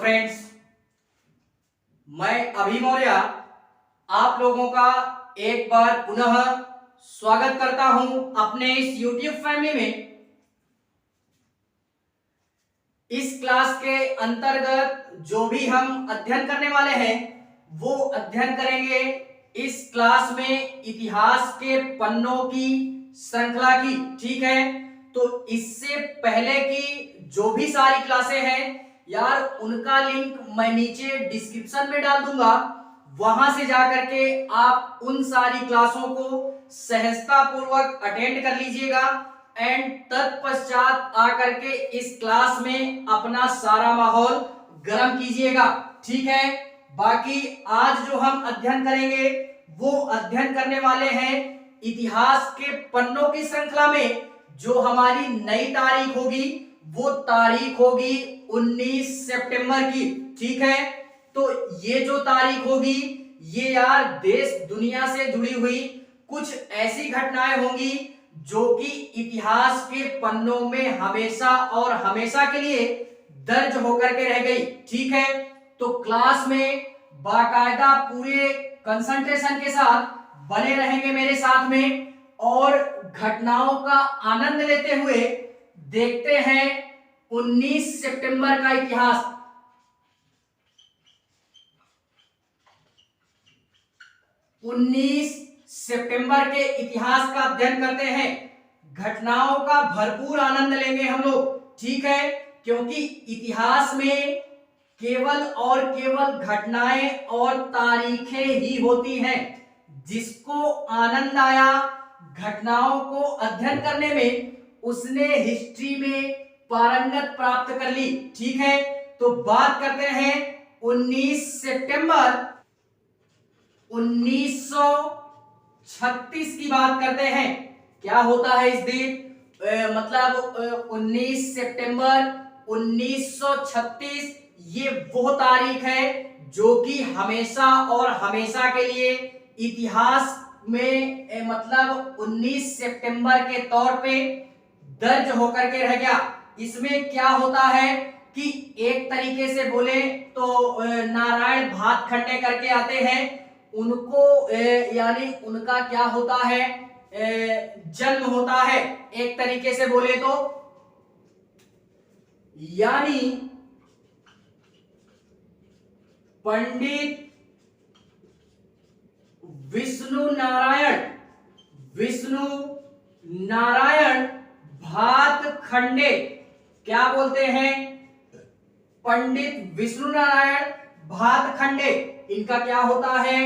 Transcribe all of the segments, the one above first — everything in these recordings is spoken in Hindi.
फ्रेंड्स, मैं अभी मौर्य आप लोगों का एक बार पुनः स्वागत करता हूं अपने इस YouTube फैमिली में। इस क्लास के अंतर्गत जो भी हम अध्ययन करने वाले हैं वो अध्ययन करेंगे इस क्लास में इतिहास के पन्नों की श्रृंखला की। ठीक है, तो इससे पहले की जो भी सारी क्लासें हैं यार, उनका लिंक मैं नीचे डिस्क्रिप्शन में डाल दूंगा। वहां से जाकर के आप उन सारी क्लासों को सहजता पूर्वक अटेंड कर लीजिएगा एंड तत्पश्चात आकर के इस क्लास में अपना सारा माहौल गर्म कीजिएगा। ठीक है, बाकी आज जो हम अध्ययन करेंगे वो अध्ययन करने वाले हैं इतिहास के पन्नों की श्रृंखला में। जो हमारी नई तारीख होगी वो तारीख होगी 19 सितंबर की। ठीक है, तो ये जो तारीख होगी ये यार देश दुनिया से जुड़ी हुई कुछ ऐसी घटनाएं होंगी जो कि इतिहास के पन्नों में हमेशा और हमेशा के लिए दर्ज होकर के रह गई। ठीक है, तो क्लास में बाकायदा पूरे कंसंट्रेशन के साथ बने रहेंगे मेरे साथ में और घटनाओं का आनंद लेते हुए देखते हैं 19 सितंबर का इतिहास। 19 सितंबर के इतिहास का अध्ययन करते हैं, घटनाओं का भरपूर आनंद लेंगे हम लोग। ठीक है, क्योंकि इतिहास में केवल और केवल घटनाएं और तारीखें ही होती हैं। जिसको आनंद आया घटनाओं को अध्ययन करने में उसने हिस्ट्री में पारंगत प्राप्त कर ली। ठीक है, तो बात करते हैं 19 सितंबर 1936 की बात करते हैं। क्या होता है इस दिन? मतलब 19 सितंबर 1936 ये वो तारीख है जो कि हमेशा और हमेशा के लिए इतिहास में मतलब 19 सितंबर के तौर पे दर्ज होकर के रह गया। इसमें क्या होता है कि एक तरीके से बोले तो नारायण भात खंडे करके आते हैं, उनको यानी उनका क्या होता है, जन्म होता है एक तरीके से बोले तो। यानी पंडित विष्णु नारायण भातखंडे, क्या बोलते हैं, पंडित विष्णु नारायण भातखंडे, इनका क्या होता है,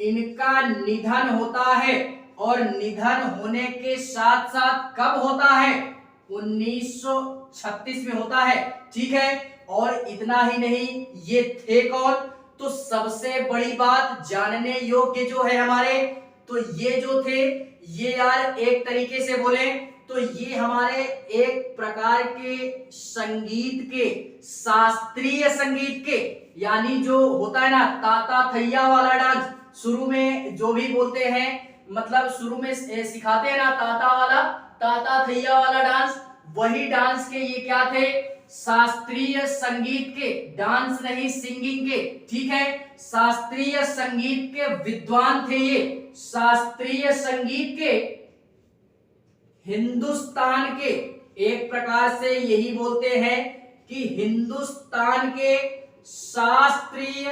इनका निधन होता है। और निधन होने के साथ साथ कब होता है? 1936 में होता है। ठीक है, और इतना ही नहीं, ये थे कौन? तो सबसे बड़ी बात जानने योग्य जो है हमारे, तो ये जो थे ये यार एक तरीके से बोले तो ये हमारे एक प्रकार के संगीत के, शास्त्रीय संगीत के, यानी जो होता है ना ताता थैया वाला डांस, शुरू में जो भी बोलते हैं मतलब शुरू में सिखाते हैं ना ताता थैया वाला डांस, वही डांस के ये क्या थे, शास्त्रीय संगीत के, डांस नहीं सिंगिंग के। ठीक है, शास्त्रीय संगीत के विद्वान थे ये, शास्त्रीय संगीत के हिंदुस्तान के, एक प्रकार से यही बोलते हैं कि हिंदुस्तान के शास्त्रीय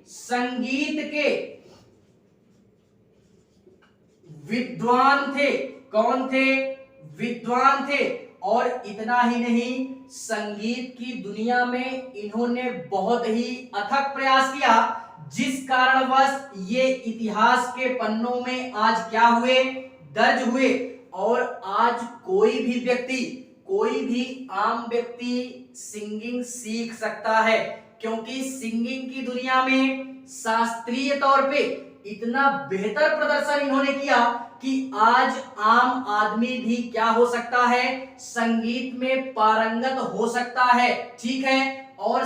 संगीत के विद्वान थे। कौन थे? विद्वान थे। और इतना ही नहीं, संगीत की दुनिया में इन्होंने बहुत ही अथक प्रयास किया, जिस कारणवश ये इतिहास के पन्नों में आज क्या हुए, दर्ज हुए। और आज कोई भी आम व्यक्ति सिंगिंग सीख सकता है, क्योंकि सिंगिंग की दुनिया में शास्त्रीय तौर पे इतना बेहतर प्रदर्शन इन्होंने किया कि आज आम आदमी भी क्या हो सकता है, संगीत में पारंगत हो सकता है। ठीक है, और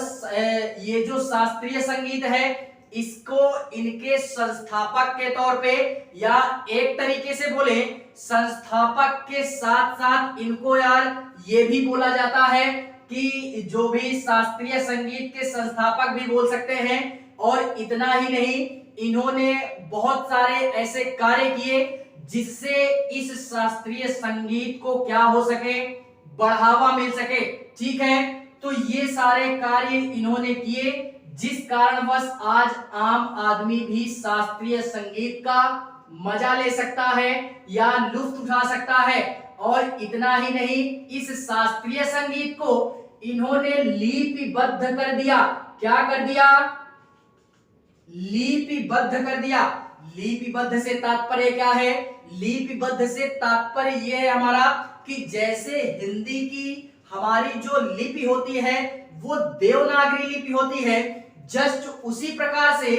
ये जो शास्त्रीय संगीत है इसको इनके संस्थापक के तौर पे, या एक तरीके से बोले संस्थापक के साथ साथ इनको यार ये भी बोला जाता है कि जो भी शास्त्रीय संगीत के संस्थापक भी बोल सकते हैं। और इतना ही नहीं, इन्होंने बहुत सारे ऐसे कार्य किए जिससे इस शास्त्रीय संगीत को क्या हो सके, बढ़ावा मिल सके। ठीक है, तो ये सारे कार्य इन्होंने किए जिस कारणवश आज आम आदमी भी शास्त्रीय संगीत का मजा ले सकता है या लुत्फ उठा सकता है। और इतना ही नहीं, इस शास्त्रीय संगीत को इन्होंने लिपिबद्ध कर दिया। क्या कर दिया? लिपिबद्ध कर दिया। लिपिबद्ध से तात्पर्य क्या है? लिपिबद्ध से तात्पर्य यह है हमारा कि जैसे हिंदी की हमारी जो लिपि होती है वो देवनागरी लिपि होती है, जस्ट उसी प्रकार से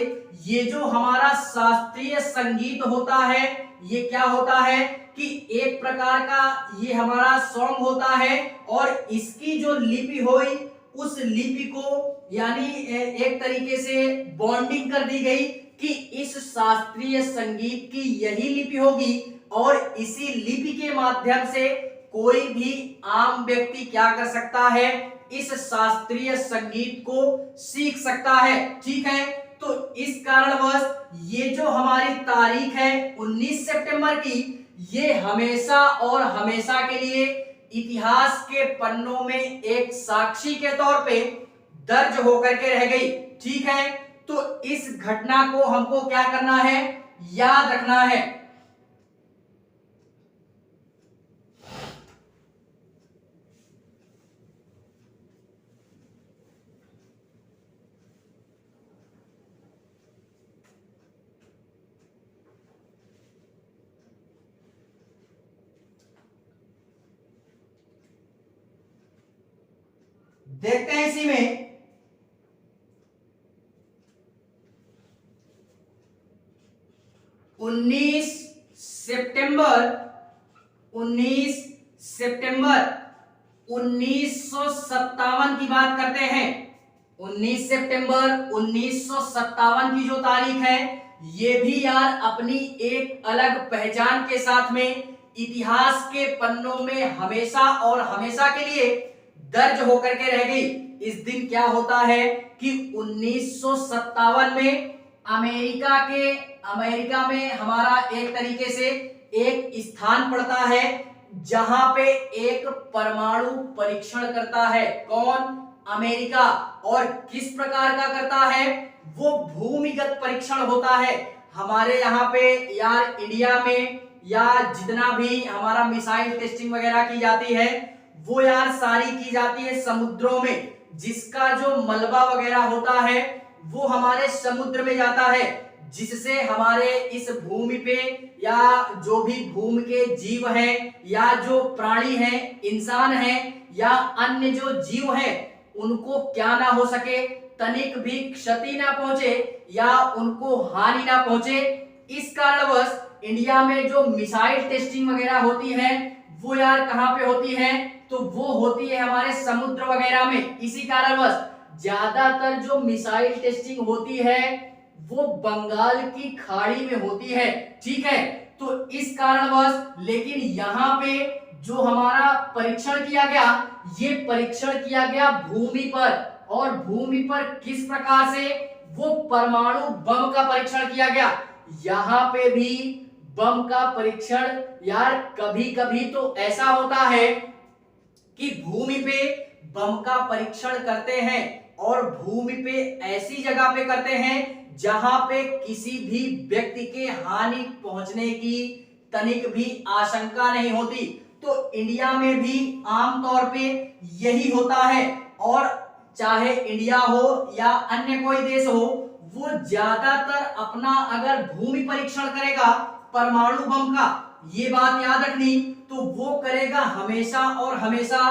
ये जो हमारा शास्त्रीय संगीत होता है ये क्या होता है कि एक प्रकार का ये हमारा सॉन्ग होता है और इसकी जो लिपि हुई उस लिपि को यानी एक तरीके से बॉन्डिंग कर दी गई कि इस शास्त्रीय संगीत की यही लिपि होगी और इसी लिपि के माध्यम से कोई भी आम व्यक्ति क्या कर सकता है, इस शास्त्रीय संगीत को सीख सकता है। ठीक है, तो इस कारणवश ये जो हमारी तारीख है 19 सितंबर की, ये हमेशा और हमेशा के लिए इतिहास के पन्नों में एक साक्षी के तौर पे दर्ज होकर के रह गई। ठीक है, तो इस घटना को हमको क्या करना है, याद रखना है। देखते हैं इसी में 19 सितंबर 1957 की बात करते हैं। 19 सितंबर 1957 की जो तारीख है ये भी यार अपनी एक अलग पहचान के साथ में इतिहास के पन्नों में हमेशा और हमेशा के लिए दर्ज होकर के रह गई। इस दिन क्या होता है कि 1957 में अमेरिका में हमारा एक तरीके से एक स्थान पड़ता है जहां पे एक परमाणु परीक्षण करता है। कौन? अमेरिका। और किस प्रकार का करता है? वो भूमिगत परीक्षण होता है। हमारे यहाँ पे यार इंडिया में या जितना भी हमारा मिसाइल टेस्टिंग वगैरह की जाती है वो यार सारी की जाती है समुद्रों में, जिसका जो मलबा वगैरह होता है वो हमारे समुद्र में जाता है, जिससे हमारे इस भूमि पे या जो भी भूमि के जीव हैं या जो प्राणी हैं, इंसान हैं या अन्य जो जीव हैं उनको क्या ना हो सके, तनिक भी क्षति ना पहुंचे या उनको हानि ना पहुंचे। इस कारणवश इंडिया में जो मिसाइल टेस्टिंग वगैरह होती है वो यार कहां पे होती है? तो वो होती है हमारे समुद्र वगैरह में। इसी कारणवश ज्यादातर जो मिसाइल टेस्टिंग होती है वो बंगाल की खाड़ी में होती है। ठीक है, तो इस कारणवश लेकिन यहाँ पे जो हमारा परीक्षण किया गया, ये परीक्षण किया गया भूमि पर। और भूमि पर किस प्रकार से? वो परमाणु बम का परीक्षण किया गया। यहाँ पे भी बम का परीक्षण यार कभी कभी तो ऐसा होता है कि भूमि पे बम का परीक्षण करते हैं और भूमि पे ऐसी जगह पे करते हैं जहां पे किसी भी व्यक्ति के हानि पहुंचने की तनिक भी आशंका नहीं होती। तो इंडिया में भी आमतौर पे यही होता है। और चाहे इंडिया हो या अन्य कोई देश हो, वो ज्यादातर अपना अगर भूमि परीक्षण करेगा परमाणु बम का, ये बात याद रखनी, तो वो करेगा हमेशा और हमेशा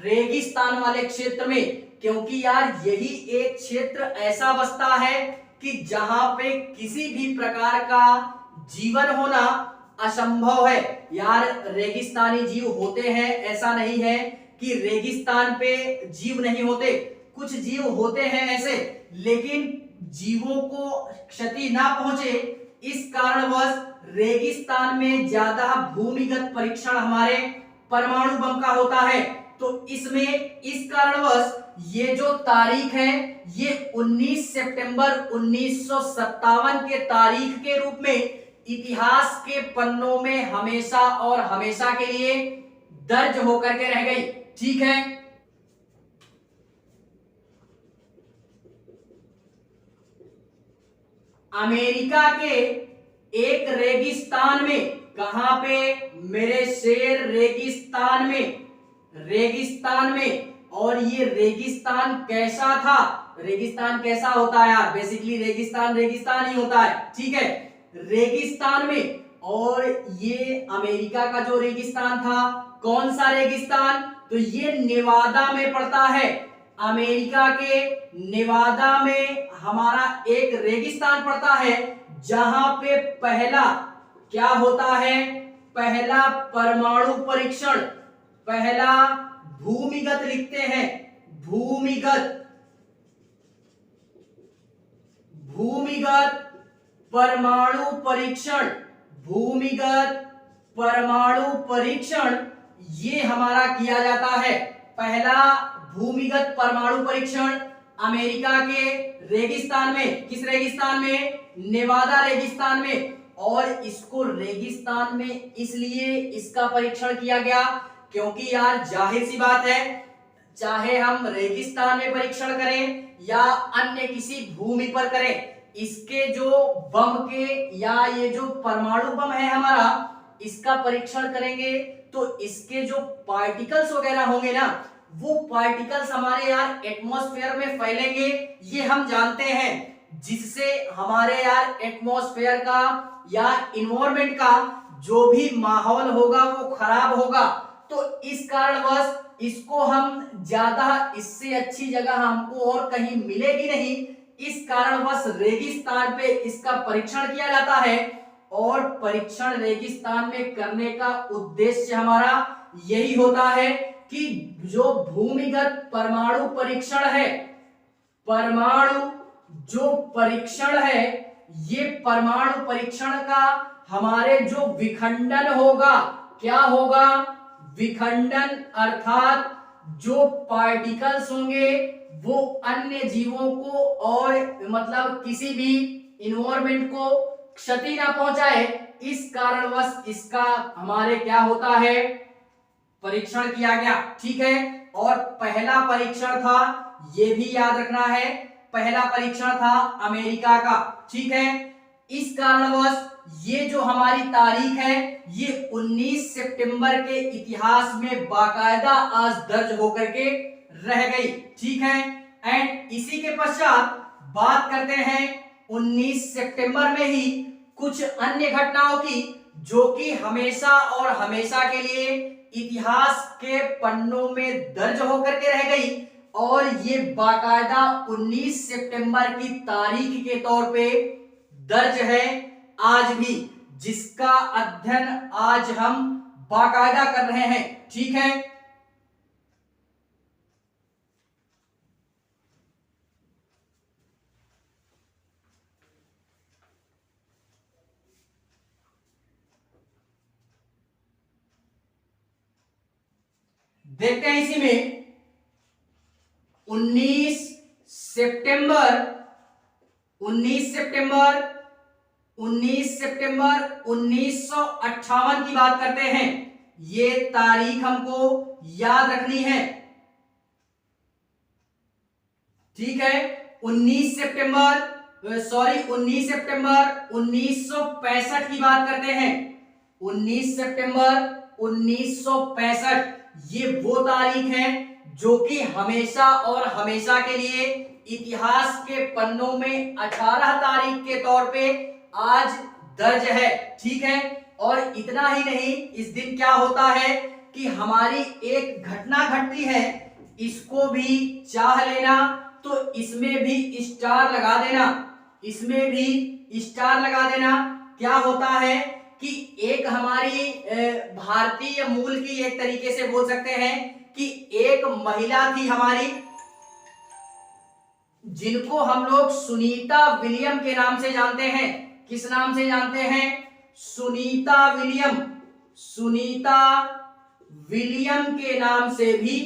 रेगिस्तान वाले क्षेत्र में। क्योंकि यार यही एक क्षेत्र ऐसा बसता है कि जहां पे किसी भी प्रकार का जीवन होना असंभव है। यार रेगिस्तानी जीव होते हैं, ऐसा नहीं है कि रेगिस्तान पे जीव नहीं होते, कुछ जीव होते हैं ऐसे, लेकिन जीवों को क्षति ना पहुंचे इस कारणवश रेगिस्तान में ज्यादा भूमिगत परीक्षण हमारे परमाणु बम का होता है। तो इसमें इस कारणवश ये जो तारीख है ये 19 सितंबर 1957 के तारीख के रूप में इतिहास के पन्नों में हमेशा और हमेशा के लिए दर्ज होकर के रह गई। ठीक है, अमेरिका के एक रेगिस्तान में, कहां पे मेरे शेर, रेगिस्तान में, रेगिस्तान में। और ये रेगिस्तान कैसा था, रेगिस्तान कैसा होता है यार, बेसिकली रेगिस्तान रेगिस्तान ही होता है। ठीक है, रेगिस्तान में, और ये अमेरिका का जो रेगिस्तान था, कौन सा रेगिस्तान, तो ये नेवादा में पड़ता है। अमेरिका के नेवादा में हमारा एक रेगिस्तान पड़ता है जहां पे पहला क्या होता है, पहला परमाणु परीक्षण, पहला भूमिगत लिखते हैं, भूमिगत, भूमिगत परमाणु परीक्षण, भूमिगत परमाणु परीक्षण ये हमारा किया जाता है। पहला भूमिगत परमाणु परीक्षण अमेरिका के रेगिस्तान में, किस रेगिस्तान में, नेवादा रेगिस्तान में। और इसको रेगिस्तान में इसलिए इसका परीक्षण किया गया क्योंकि यार जाहिर सी बात है, चाहे हम रेगिस्तान में परीक्षण करें या अन्य किसी भूमि पर करें, इसके जो बम के या ये जो परमाणु बम है हमारा, इसका परीक्षण करेंगे तो इसके जो पार्टिकल्स वगैरह होंगे ना, वो पार्टिकल्स हमारे यार एटमॉस्फेयर में फैलेंगे, ये हम जानते हैं, जिससे हमारे यार एटमॉस्फेयर का या इन्वायरमेंट का जो भी माहौल होगा वो खराब होगा। तो इस कारणवश इसको हम ज्यादा, इससे अच्छी जगह हमको और कहीं मिलेगी नहीं, इस कारणवश रेगिस्तान पे इसका परीक्षण किया जाता है। और परीक्षण रेगिस्तान में करने का उद्देश्य हमारा यही होता है कि जो भूमिगत परमाणु परीक्षण है, परमाणु जो परीक्षण है, ये परमाणु परीक्षण का हमारे जो विखंडन होगा, क्या होगा, विखंडन, अर्थात जो पार्टिकल्स होंगे वो अन्य जीवों को और मतलब किसी भी इन्वायरमेंट को क्षति ना पहुंचाए, इस कारणवश इसका हमारे क्या होता है, परीक्षण किया गया। ठीक है, और पहला परीक्षण था, ये भी याद रखना है, पहला परीक्षण था अमेरिका का। ठीक है, इस कारणवश ये जो हमारी तारीख है ये 19 सितंबर के इतिहास में बाकायदा आज दर्ज होकर के रह गई। ठीक है, एंड इसी के पश्चात बात करते हैं 19 सितंबर में ही कुछ अन्य घटनाओं की, जो कि हमेशा और हमेशा के लिए इतिहास के पन्नों में दर्ज होकर के रह गई। और ये बाकायदा 19 सितंबर की तारीख के तौर पे दर्ज है आज भी, जिसका अध्ययन आज हम बाकायदा कर रहे हैं। ठीक है, देखते हैं इसी में 19 सितंबर 1958 की बात करते हैं। ये तारीख हमको याद रखनी है। ठीक है, 19 सितंबर 1965 की बात करते हैं। 19 सितंबर 1965 ये वो तारीख है जो कि हमेशा और हमेशा के लिए इतिहास के पन्नों में 18 तारीख के तौर पे आज दर्ज है। ठीक है, और इतना ही नहीं, इस दिन क्या होता है कि हमारी एक घटना घटती है, इसको भी चाह लेना, तो इसमें भी स्टार लगा देना, इसमें भी स्टार लगा देना। क्या होता है कि एक हमारी भारतीय मूल की, एक तरीके से बोल सकते हैं कि एक महिला थी हमारी, जिनको हम लोग सुनीता विलियम के नाम से जानते हैं। किस नाम से जानते हैं? सुनीता विलियम, सुनीता विलियम के नाम से भी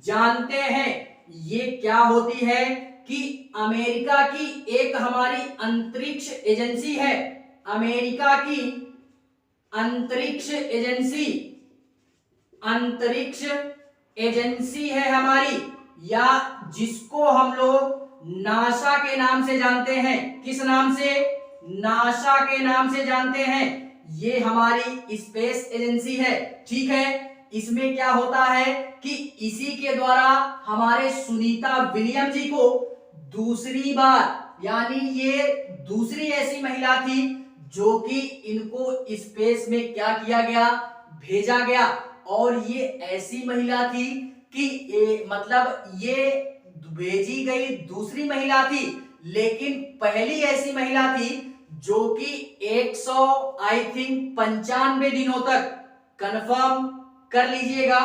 जानते हैं। ये क्या होती है कि अमेरिका की एक हमारी अंतरिक्ष एजेंसी है, अमेरिका की अंतरिक्ष एजेंसी, अंतरिक्ष एजेंसी है हमारी, या जिसको हम लोग नासा के नाम से जानते हैं। किस नाम से? नासा के नाम से जानते हैं। ये हमारी स्पेस एजेंसी है, ठीक है। इसमें क्या होता है कि इसी के द्वारा हमारे सुनीता विलियम जी को दूसरी बार, यानी ये दूसरी ऐसी महिला थी जो कि इनको स्पेस में क्या किया गया, भेजा गया। और ये ऐसी महिला थी कि मतलब ये भेजी गई दूसरी महिला थी, लेकिन पहली ऐसी महिला थी जो कि 100 आई थिंक 95 दिनों तक, कंफर्म कर लीजिएगा,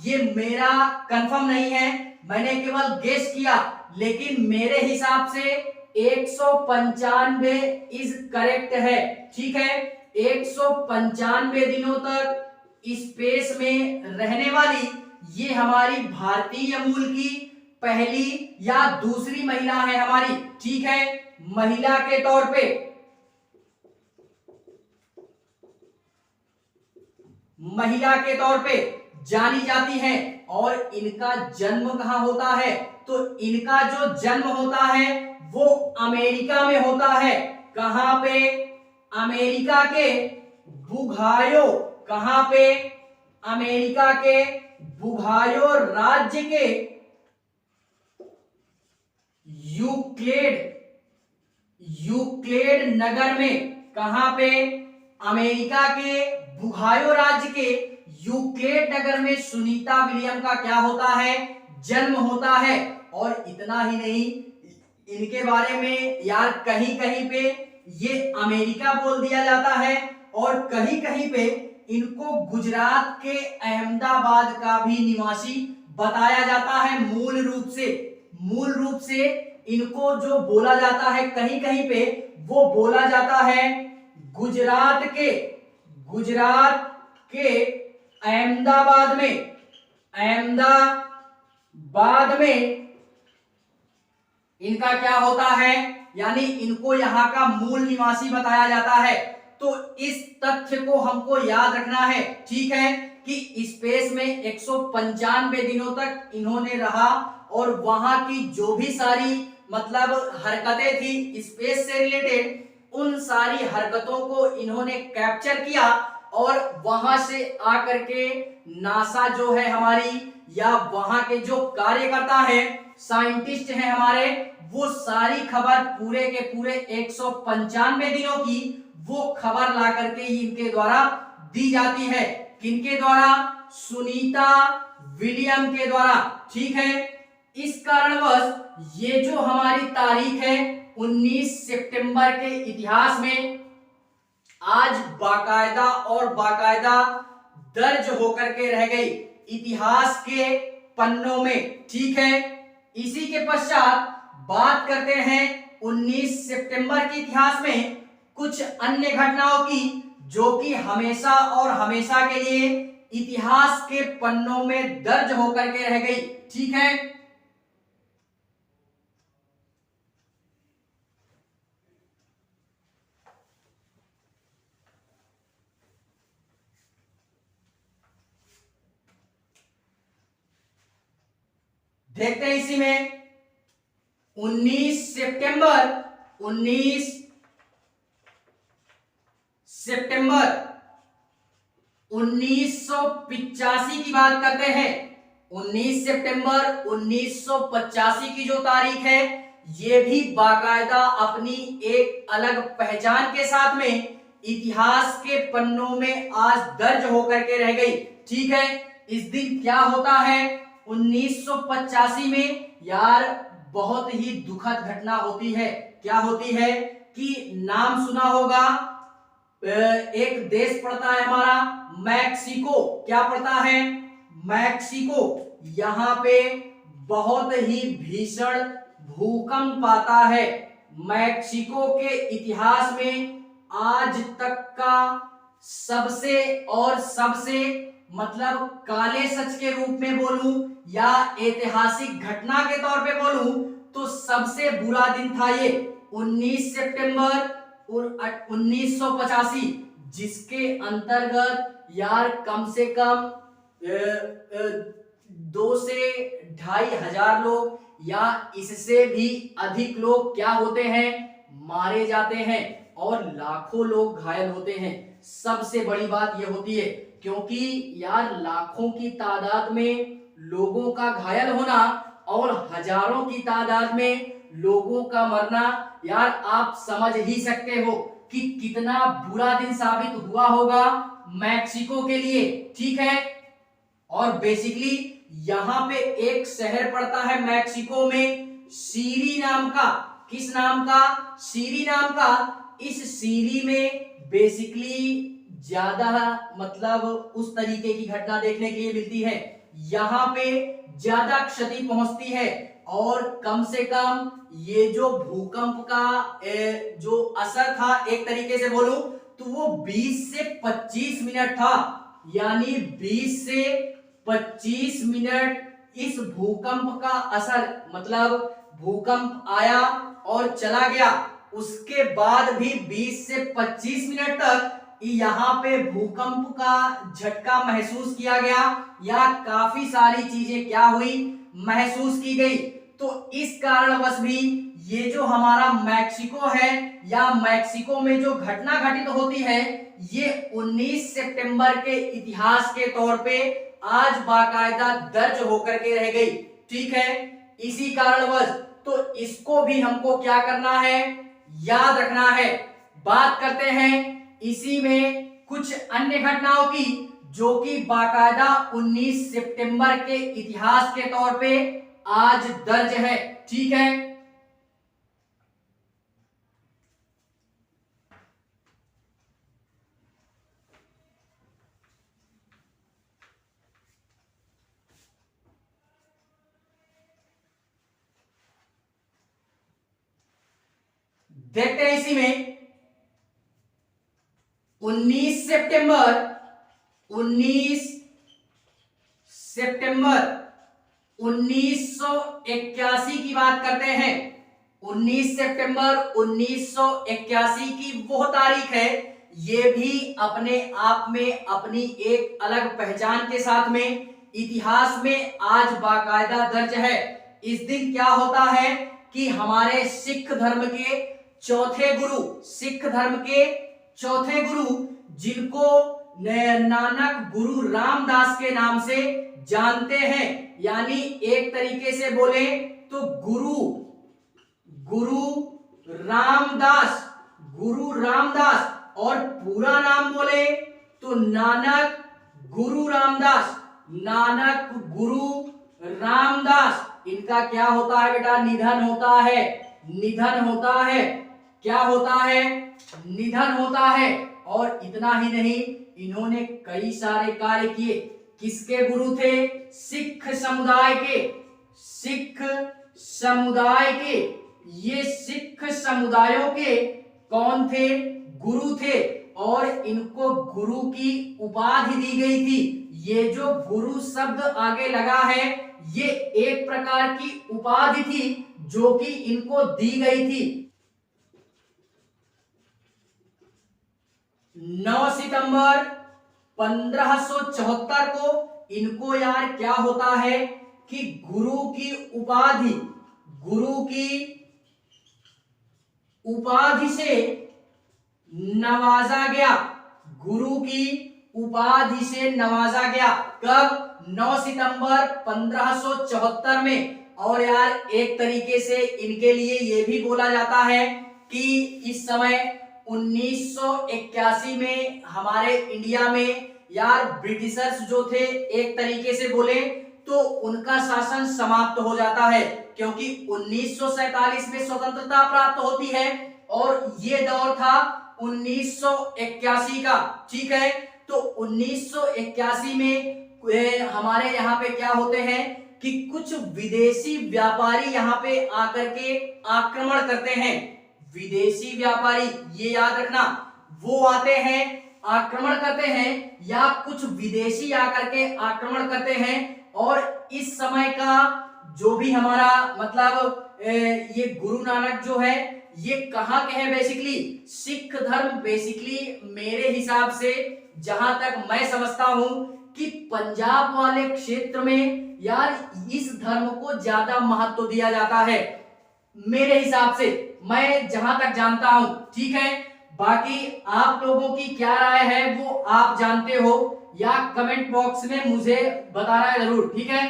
ये मेरा कंफर्म नहीं है, मैंने केवल गेस किया, लेकिन मेरे हिसाब से 195 इज करेक्ट है, ठीक है। 195 दिनों तक स्पेस में रहने वाली ये हमारी भारतीय मूल की पहली या दूसरी महिला है हमारी, ठीक है। महिला के तौर पे, महिला के तौर पे जानी जाती हैं। और इनका जन्म कहां होता है? तो इनका जो जन्म होता है वो अमेरिका में होता है। कहां पे? अमेरिका के बुहायो, कहां पे? अमेरिका के बुहायो राज्य के यूक्लेड नगर में। कहां पे? अमेरिका के बुहायो राज्य के यूक्लेड नगर में सुनीता विलियम का क्या होता है? जन्म होता है। और इतना ही नहीं, इनके बारे में यार कहीं कहीं पे ये अमेरिका बोल दिया जाता है और कहीं कहीं पे इनको गुजरात के अहमदाबाद का भी निवासी बताया जाता है। मूल रूप से इनको जो बोला जाता है कहीं कहीं पे, वो बोला जाता है गुजरात के अहमदाबाद में इनका क्या होता है, यानी इनको यहाँ का मूल निवासी बताया जाता है। तो इस तथ्य को हमको याद रखना है, ठीक है, कि स्पेस में 195 दिनों तक इन्होंने रहा और वहां की जो भी सारी मतलब हरकतें थी स्पेस से रिलेटेड, उन सारी हरकतों को इन्होंने कैप्चर किया और वहां से आकर के नासा जो है हमारी, या वहां के जो कार्यकर्ता है, साइंटिस्ट हैं हमारे, वो सारी खबर पूरे के पूरे 195 दिनों की वो खबर ला करके इनके द्वारा दी जाती है। किनके द्वारा? सुनीता विलियम के द्वारा, ठीक है। इस कारणवश ये जो हमारी तारीख है 19 सितंबर के इतिहास में आज बाकायदा दर्ज होकर के रह गई इतिहास के पन्नों में, ठीक है। इसी के पश्चात बात करते हैं 19 सितंबर के इतिहास में कुछ अन्य घटनाओं की, जो कि हमेशा और हमेशा के लिए इतिहास के पन्नों में दर्ज होकर के रह गई, ठीक है। देखते हैं इसी में 19 सितंबर 1985 की बात करते हैं। 19 सितंबर 1985 की जो तारीख है, ये भी बाकायदा अपनी एक अलग पहचान के साथ में इतिहास के पन्नों में आज दर्ज होकर के रह गई, ठीक है। इस दिन क्या होता है 1985 में? यार बहुत ही दुखद घटना होती है। क्या होती है कि नाम सुना होगा, एक देश पड़ता है हमारा मैक्सिको। क्या पड़ता है? मैक्सिको। यहाँ पे बहुत ही भीषण भूकंप आता है। मैक्सिको के इतिहास में आज तक का सबसे मतलब काले सच के रूप में बोलूं या ऐतिहासिक घटना के तौर पे बोलूं तो सबसे बुरा दिन था ये 19 सितंबर 1985, जिसके अंतर्गत यार कम से कम 2 से 2,500 लोग या इससे भी अधिक लोग क्या होते हैं, मारे जाते हैं और लाखों लोग घायल होते हैं। सबसे बड़ी बात यह होती है क्योंकि यार लाखों की तादाद में लोगों का घायल होना और हजारों की तादाद में लोगों का मरना, यार आप समझ ही सकते हो कि कितना बुरा दिन साबित हुआ होगा मैक्सिको के लिए। ठीक है, और बेसिकली यहां पे एक शहर पड़ता है मैक्सिको में सीरी नाम का। किस नाम का? सीरी नाम का। इस सीरी में बेसिकली ज्यादा मतलब उस तरीके की घटना देखने के लिए मिलती है, यहां पे ज्यादा क्षति पहुंचती है और कम से कम ये जो भूकंप का जो असर था एक तरीके से बोलूं तो वो 20 से 25 मिनट था, यानी 20 से 25 मिनट इस भूकंप का असर, मतलब भूकंप आया और चला गया, उसके बाद भी 20 से 25 मिनट तक यहाँ पे भूकंप का झटका महसूस किया गया या काफी सारी चीजें क्या हुई, महसूस की गई। तो इस कारणवश भी ये जो हमारा मैक्सिको है या मैक्सिको में जो घटना घटित होती है ये 19 सितंबर के इतिहास के तौर पे आज बाकायदा दर्ज होकर के रह गई। ठीक है, इसी कारणवश तो इसको भी हमको क्या करना है, याद रखना है। बात करते हैं इसी में कुछ अन्य घटनाओं की जो कि बाकायदा 19 सितंबर के इतिहास के तौर पे आज दर्ज है। ठीक है, देखते हैं इसी में 19 सितंबर 1981 की बात करते हैं। 19 सितंबर 1981 की वो तारीख है, ये भी अपने आप में अपनी एक अलग पहचान के साथ में इतिहास में आज बाकायदा दर्ज है। इस दिन क्या होता है कि हमारे सिख धर्म के चौथे गुरु, सिख धर्म के चौथे गुरु जिनको नानक गुरु रामदास के नाम से जानते हैं, यानी एक तरीके से बोले तो गुरु रामदास और पूरा नाम बोले तो नानक गुरु रामदास। इनका क्या होता है बेटा, निधन होता है। क्या होता है, निधन होता है। और इतना ही नहीं, इन्होंने कई सारे कार्य किए। किसके गुरु थे? सिख समुदाय के। ये सिख समुदायों के कौन थे? गुरु थे और इनको गुरु की उपाधि दी गई थी। ये जो गुरु शब्द आगे लगा है ये एक प्रकार की उपाधि थी जो कि इनको दी गई थी। 9 सितंबर 1574 को इनको यार क्या होता है कि गुरु की उपाधि से नवाजा गया। गुरु की उपाधि से नवाजा गया कब? 9 सितंबर 1574 में। और यार एक तरीके से इनके लिए यह भी बोला जाता है कि इस समय 1981 में हमारे इंडिया में यार ब्रिटिशर्स जो थे एक तरीके से बोले तो उनका शासन समाप्त हो जाता है, क्योंकि 1947 में स्वतंत्रता प्राप्त होती है और ये दौर था 1981 का। ठीक है, तो 1981 में हमारे यहाँ पे क्या होते हैं कि कुछ विदेशी व्यापारी यहाँ पे आकर के आक्रमण करते हैं। विदेशी व्यापारी, ये याद रखना, वो आते हैं आक्रमण करते हैं या कुछ विदेशी आकर के आक्रमण करते हैं। और इस समय का जो भी हमारा मतलब ये गुरु नानक जो है ये कहाँ के हैं बेसिकली, सिख धर्म बेसिकली मेरे हिसाब से जहां तक मैं समझता हूं कि पंजाब वाले क्षेत्र में यार इस धर्म को ज्यादा महत्व दिया जाता है मेरे हिसाब से, मैं जहां तक जानता हूं। ठीक है, बाकी आप लोगों की क्या राय है वो आप जानते हो या कमेंट बॉक्स में मुझे बताना है जरूर। ठीक है,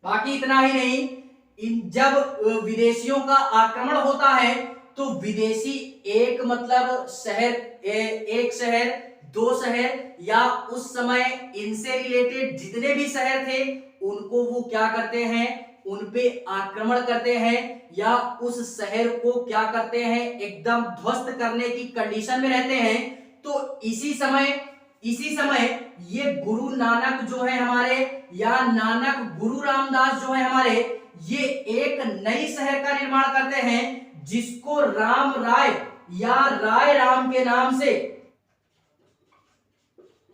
बाकी इतना ही नहीं, जब विदेशियों का आक्रमण होता है तो विदेशी एक मतलब शहर, एक शहर, दो शहर या उस समय इनसे रिलेटेड जितने भी शहर थे उनको वो क्या करते हैं, उन पे आक्रमण करते हैं या उस शहर को क्या करते हैं, एकदम ध्वस्त करने की कंडीशन में रहते हैं। तो इसी समय ये गुरु नानक जो है हमारे या नानक गुरु रामदास जो है हमारे, ये एक नई शहर का निर्माण करते हैं जिसको राम राय या राय राम के नाम से,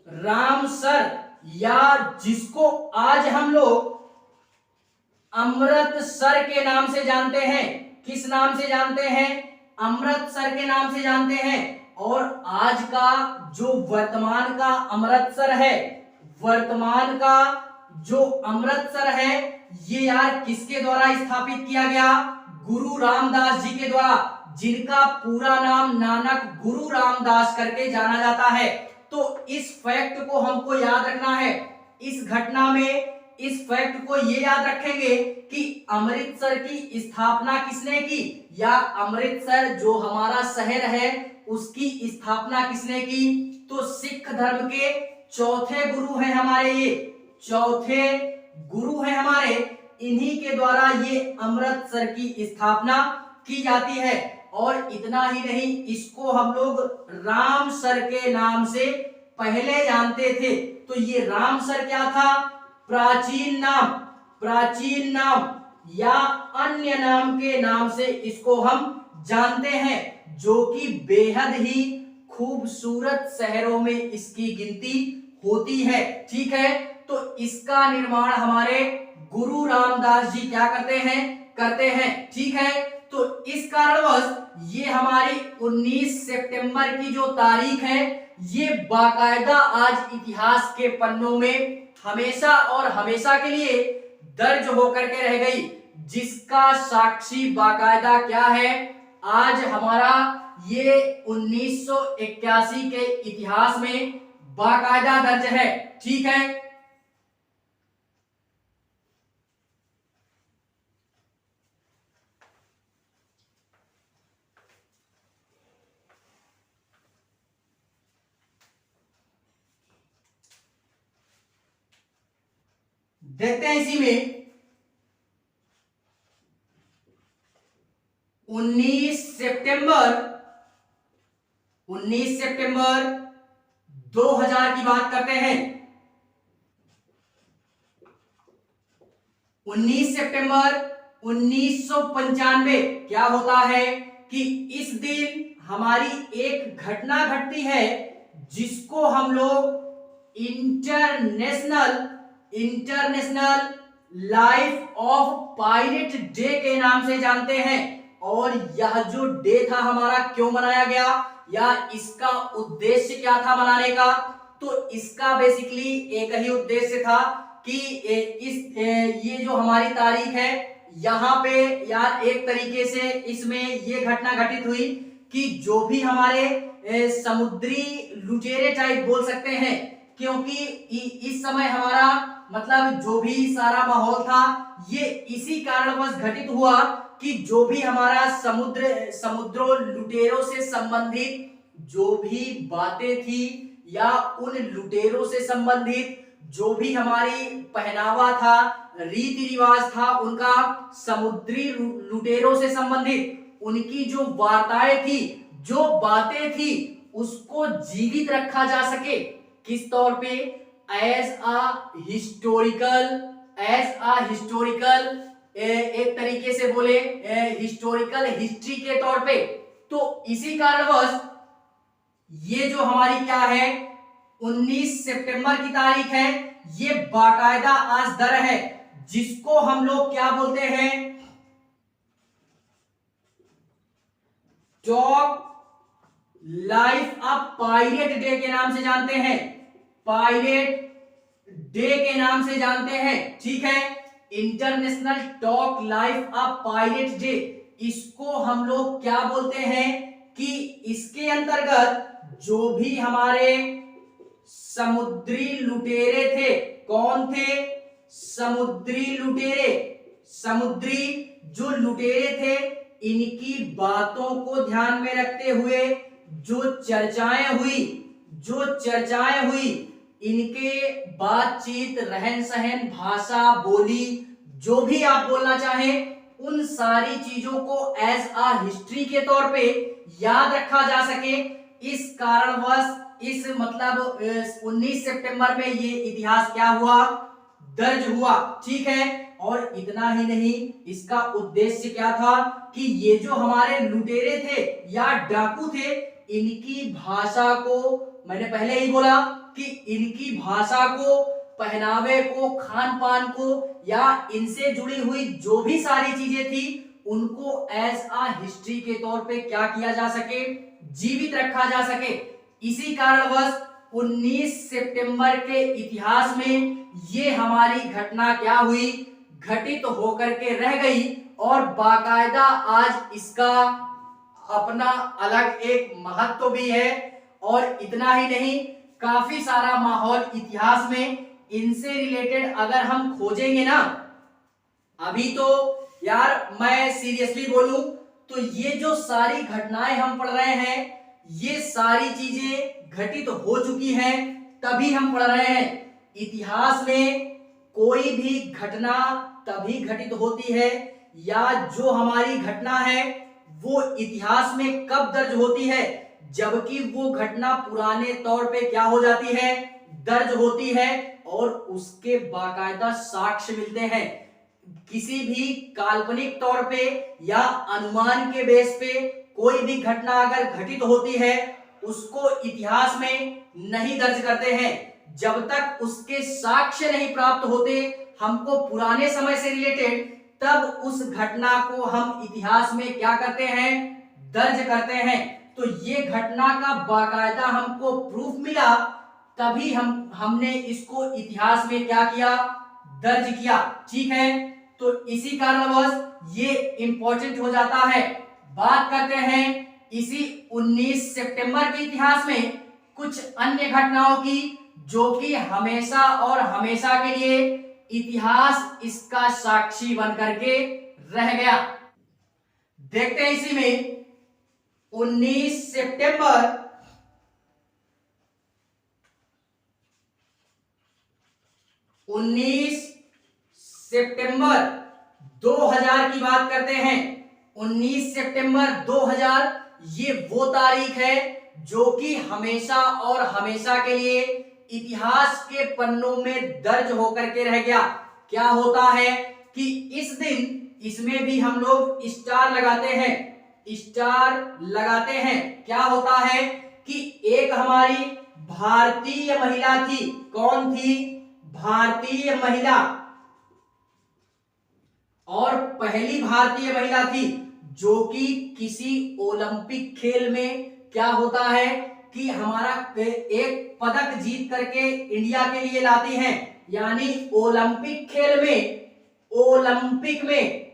रामसर, या जिसको आज हम लोग अमृतसर के नाम से जानते हैं। किस नाम से जानते हैं? अमृतसर के नाम से जानते हैं। और आज का जो वर्तमान का अमृतसर है, वर्तमान का जो अमृतसर है ये यार किसके द्वारा स्थापित किया गया? गुरु रामदास जी के द्वारा, जिनका पूरा नाम नानक गुरु रामदास करके जाना जाता है। तो इस फैक्ट को हमको याद रखना है। इस घटना में इस फैक्ट को ये याद रखेंगे कि अमृतसर की स्थापना किसने की, या अमृतसर जो हमारा शहर है उसकी स्थापना किसने की? तो सिख धर्म के चौथे गुरु हैं हमारे, ये चौथे गुरु हैं हमारे, इन्हीं के द्वारा ये अमृतसर की स्थापना की जाती है। और इतना ही नहीं, इसको हम लोग रामसर के नाम से पहले जानते थे। तो ये रामसर क्या था? प्राचीन नाम या अन्य नाम के नाम से इसको हम जानते हैं, जो कि बेहद ही खूबसूरत शहरों में इसकी गिनती होती है। ठीक है, तो इसका निर्माण हमारे गुरु रामदास जी क्या करते हैं। ठीक है, तो इस कारणवश ये हमारी 19 सितंबर की जो तारीख है ये बाकायदा आज इतिहास के पन्नों में हमेशा और हमेशा के लिए दर्ज होकर के रह गई, जिसका साक्षी बाकायदा क्या है? आज हमारा ये 1981 के इतिहास में बाकायदा दर्ज है। ठीक है, देखते हैं इसी में 19 सितंबर 2000 की बात करते हैं। 19 सितंबर 1995 क्या होता है कि इस दिन हमारी एक घटना घटती है जिसको हम लोग international life of pilot day के नाम से जानते हैं। और यह जो डे था हमारा क्यों मनाया गया या इसका उद्देश्य क्या था मनाने का? तो इसका बेसिकली एक ही उद्देश्य था कि ये जो हमारी तारीख है यहाँ पे यार एक तरीके से इसमें ये घटना घटित हुई कि जो भी हमारे समुद्री लुटेरे टाइप बोल सकते हैं, क्योंकि इस समय हमारा मतलब जो भी सारा माहौल था ये इसी कारणवश घटित हुआ कि जो भी हमारा समुद्रों लुटेरों से संबंधित जो भी बातें थी या उन लुटेरों से संबंधित जो भी हमारी पहनावा था, रीति रिवाज था उनका, समुद्री लुटेरों से संबंधित उनकी जो वार्ताएं थी, जो बातें थी, उसको जीवित रखा जा सके। किस तौर पे? एज अ हिस्टोरिकल एक तरीके से बोले हिस्टोरिकल हिस्ट्री के तौर पे। तो इसी कारणवश ये जो हमारी क्या है 19 सितंबर की तारीख है, ये बाकायदा आज दर है जिसको हम लोग क्या बोलते हैं, top life of pilot day के नाम से जानते हैं, पायलट डे के नाम से जानते हैं। ठीक है, international talk life of pilot day, इसको हम लोग क्या बोलते हैं कि इसके अंतर्गत जो भी हमारे समुद्री लुटेरे थे, कौन थे, समुद्री लुटेरे, समुद्री जो लुटेरे थे, इनकी बातों को ध्यान में रखते हुए जो चर्चाएं हुई, इनके बातचीत, रहन सहन, भाषा, बोली, जो भी आप बोलना चाहें, उन सारी चीजों को एज अ हिस्ट्री के तौर पे याद रखा जा सके, इस कारणवश इस मतलब 19 सितंबर में ये इतिहास क्या हुआ, दर्ज हुआ। ठीक है, और इतना ही नहीं, इसका उद्देश्य क्या था कि ये जो हमारे लुटेरे थे या डाकू थे, इनकी भाषा को, मैंने पहले ही बोला कि इनकी भाषा को, पहनावे को, खान पान को या इनसे जुड़ी हुई जो भी सारी चीजें थी, उनको एज अ हिस्ट्री के तौर पे क्या किया जा सके, जीवित रखा जा सके। इसी कारणवश 19 सितंबर के इतिहास में ये हमारी घटना क्या हुई, घटित होकर के रह गई और बाकायदा आज इसका अपना अलग एक महत्व भी है। और इतना ही नहीं, काफी सारा माहौल इतिहास में इनसे रिलेटेड अगर हम खोजेंगे ना, अभी तो यार मैं सीरियसली बोलूं तो ये जो सारी घटनाएं हम पढ़ रहे हैं, ये सारी चीजें घटित हो चुकी हैं, तभी हम पढ़ रहे हैं। इतिहास में कोई भी घटना तभी घटित होती है, या जो हमारी घटना है वो इतिहास में कब दर्ज होती है, जबकि वो घटना पुराने तौर पे क्या हो जाती है, दर्ज होती है और उसके बाकायदा साक्ष्य मिलते हैं। किसी भी काल्पनिक तौर पे या अनुमान के बेस पे कोई भी घटना अगर घटित होती है, उसको इतिहास में नहीं दर्ज करते हैं जब तक उसके साक्ष्य नहीं प्राप्त होते हमको पुराने समय से रिलेटेड, तब उस घटना को हम इतिहास में क्या करते हैं, दर्ज करते हैं। तो ये घटना का बाकायदा हमको प्रूफ मिला, तभी हमने इसको इतिहास में क्या किया, दर्ज किया। ठीक है, तो इसी कारणवश ये इंपॉर्टेंट हो जाता है। बात करते हैं इसी 19 सितंबर के इतिहास में कुछ अन्य घटनाओं की, जो कि हमेशा और हमेशा के लिए इतिहास इसका साक्षी बन करके रह गया। देखते हैं इसी में 19 सितंबर 2000 की बात करते हैं। 19 सितंबर 2000 ये वो तारीख है जो कि हमेशा और हमेशा के लिए इतिहास के पन्नों में दर्ज होकर के रह गया। क्या होता है कि इस दिन, इसमें भी हम लोग स्टार लगाते हैं, स्टार लगाते हैं। क्या होता है कि एक हमारी भारतीय महिला थी, कौन थी, भारतीय महिला, और पहली भारतीय महिला थी जो कि किसी ओलंपिक खेल में क्या होता है कि हमारा एक पदक जीत करके इंडिया के लिए लाती हैं, यानी ओलंपिक खेल में, ओलंपिक में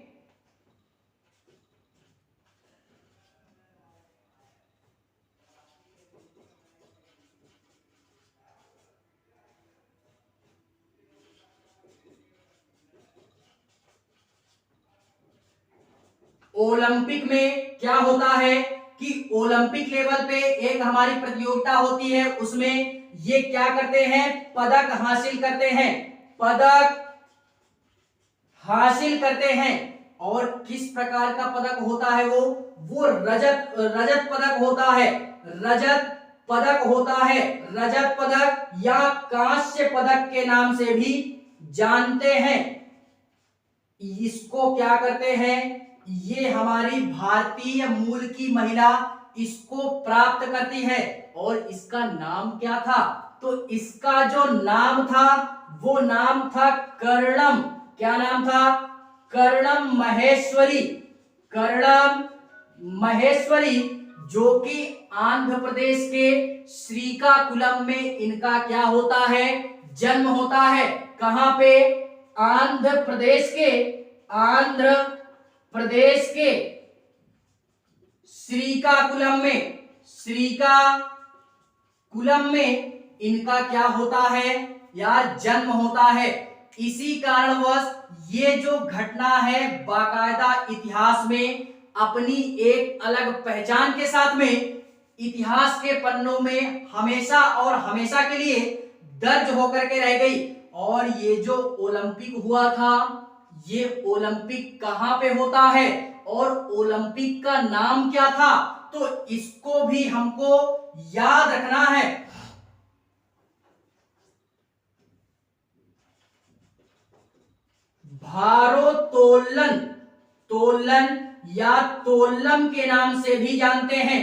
ओलंपिक में क्या होता है कि ओलंपिक लेवल पे एक हमारी प्रतियोगिता होती है, उसमें ये क्या करते हैं, पदक हासिल करते हैं, पदक हासिल करते हैं। और किस प्रकार का पदक होता है वो रजत पदक होता है, रजत पदक होता है, रजत पदक या कांस्य पदक के नाम से भी जानते हैं। इसको क्या करते हैं, ये हमारी भारतीय मूल की महिला इसको प्राप्त करती है। और इसका नाम क्या था? तो इसका जो नाम था वो नाम था कर्णम। क्या नाम था? कर्णम महेश्वरी। कर्णम महेश्वरी, जो कि आंध्र प्रदेश के श्रीकाकुलम में इनका क्या होता है? जन्म होता है। कहां पे? आंध्र प्रदेश के श्रीकाकुलम में इनका क्या होता है? या जन्म होता है। इसी कारणवश ये जो घटना है बाकायदा इतिहास में अपनी एक अलग पहचान के साथ में इतिहास के पन्नों में हमेशा और हमेशा के लिए दर्ज होकर के रह गई। और ये जो ओलंपिक हुआ था, ये ओलंपिक कहां पे होता है और ओलंपिक का नाम क्या था? तो इसको भी हमको याद रखना है। भारोत्तोलन, तोलन या तोलम के नाम से भी जानते हैं।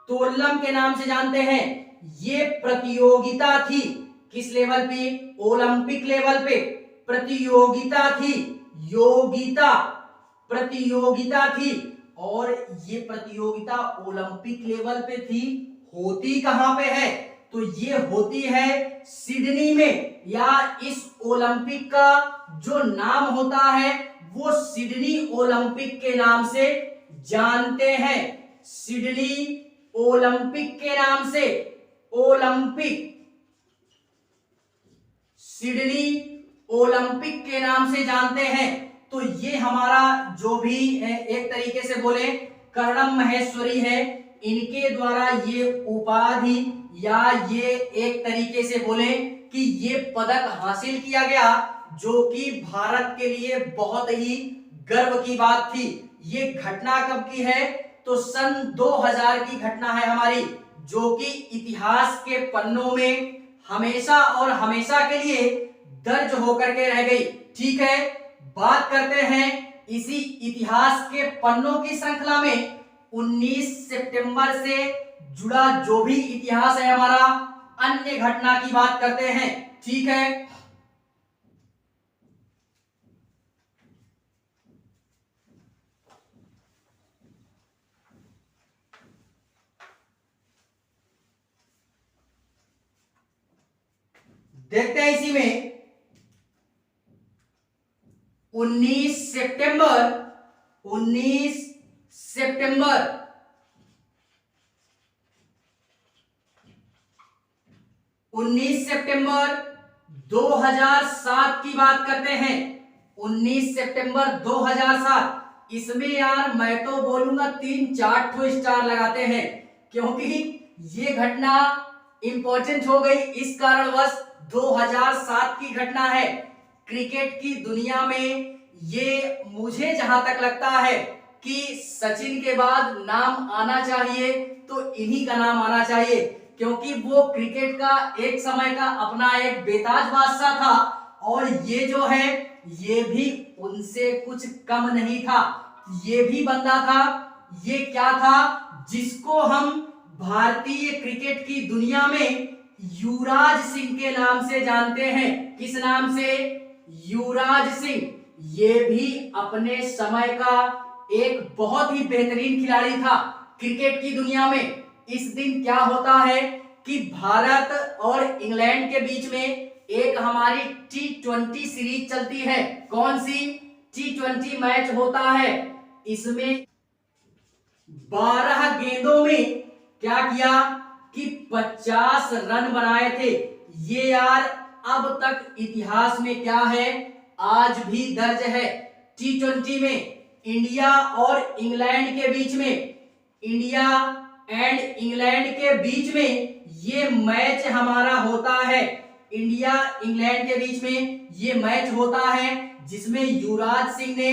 तोलम के नाम से जानते हैं। ये प्रतियोगिता थी। किस लेवल पे? ओलंपिक लेवल पे प्रतियोगिता थी। प्रतियोगिता थी। और ये प्रतियोगिता ओलंपिक लेवल पे थी। होती कहां पे है? तो ये होती है सिडनी में। या इस ओलंपिक का जो नाम होता है वो सिडनी ओलंपिक के नाम से जानते हैं। सिडनी ओलंपिक के नाम से, सिडनी ओलंपिक के नाम से जानते हैं। तो ये हमारा जो भी एक तरीके से बोले कर्णम महेश्वरी है, इनके द्वारा ये उपाधि या ये एक तरीके से बोले कि ये पदक हासिल किया गया, जो कि भारत के लिए बहुत ही गर्व की बात थी। ये घटना कब की है? तो सन 2000 की घटना है हमारी, जो कि इतिहास के पन्नों में हमेशा और हमेशा के लिए दर्ज होकर के रह गई। ठीक है, बात करते हैं इसी इतिहास के पन्नों की श्रृंखला में 19 सितंबर से जुड़ा जो भी इतिहास है हमारा, अन्य घटना की बात करते हैं। ठीक है, देखते हैं इसी में 19 सितंबर 2007 की बात करते हैं। 19 सितंबर 2007। इसमें यार मैं तो बोलूंगा 3-4 ठो स्टार लगाते हैं, क्योंकि ये घटना इंपॉर्टेंट हो गई। इस कारणवश 2007 की घटना है। क्रिकेट की दुनिया में ये मुझे जहां तक लगता है कि सचिन के बाद नाम आना चाहिए तो इन्हीं का नाम आना चाहिए, क्योंकि वो क्रिकेट का एक समय का अपना एक बेताज बादशाह था। और ये जो है ये भी उनसे कुछ कम नहीं था। ये भी बंदा था, ये क्या था, जिसको हम भारतीय क्रिकेट की दुनिया में युवराज सिंह के नाम से जानते हैं। किस नाम से? युवराज सिंह। ये भी अपने समय का एक बहुत ही बेहतरीन खिलाड़ी था क्रिकेट की दुनिया में। इस दिन क्या होता है कि भारत और इंग्लैंड के बीच में एक हमारी T20 सीरीज चलती है। कौन सी? T20 मैच होता है। इसमें 12 गेंदों में क्या किया कि 50 रन बनाए थे। ये यार अब तक इतिहास में क्या है, आज भी दर्ज है। T20 में इंडिया और इंग्लैंड के बीच में, इंडिया एंड इंग्लैंड के बीच में ये मैच हमारा होता है। इंडिया इंग्लैंड के बीच में ये मैच होता है, जिसमें युवराज सिंह ने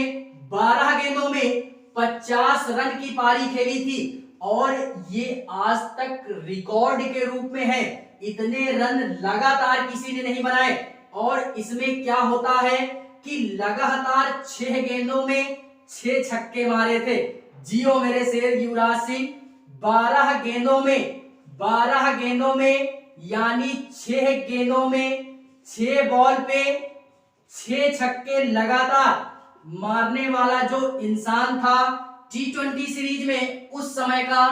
12 गेंदों में 50 रन की पारी खेली थी। और ये आज तक रिकॉर्ड के रूप में है। इतने रन लगातार किसी ने नहीं बनाए। और इसमें क्या होता है कि लगातार 6 गेंदों में 6 छक्के मारे थे। जियो मेरे शेर युवराज सिंह, 12 गेंदों में यानी 6 गेंदों में 6 बॉल पे 6 छक्के लगातार मारने वाला जो इंसान था T20 सीरीज में उस समय का,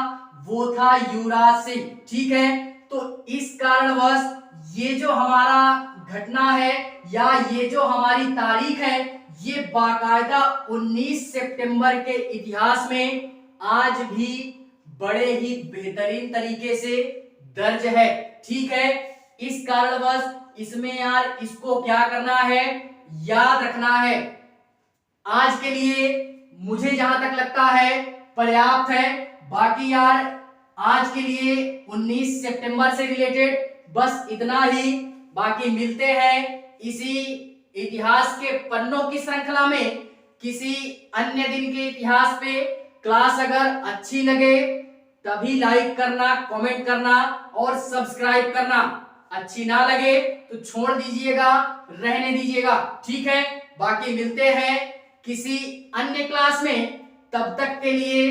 वो था युवराज सिंह। ठीक है, तो इस कारणवश ये जो हमारा घटना है या ये जो हमारी तारीख है, ये बाकायदा 19 सितंबर के इतिहास में आज भी बड़े ही बेहतरीन तरीके से दर्ज है। ठीक है, इस कारणवश इसमें यार इसको क्या करना है, याद रखना है। आज के लिए मुझे जहां तक लगता है पर्याप्त है। बाकी यार आज के लिए 19 सितंबर से रिलेटेड बस इतना ही। बाकी मिलते हैं इसी इतिहास के पन्नों की श्रृंखला में किसी अन्य दिन के इतिहास पे। क्लास अगर अच्छी लगे तभी लाइक करना, कमेंट करना और सब्सक्राइब करना। अच्छी ना लगे तो छोड़ दीजिएगा, रहने दीजिएगा। ठीक है, बाकी मिलते हैं किसी अन्य क्लास में। तब तक के लिए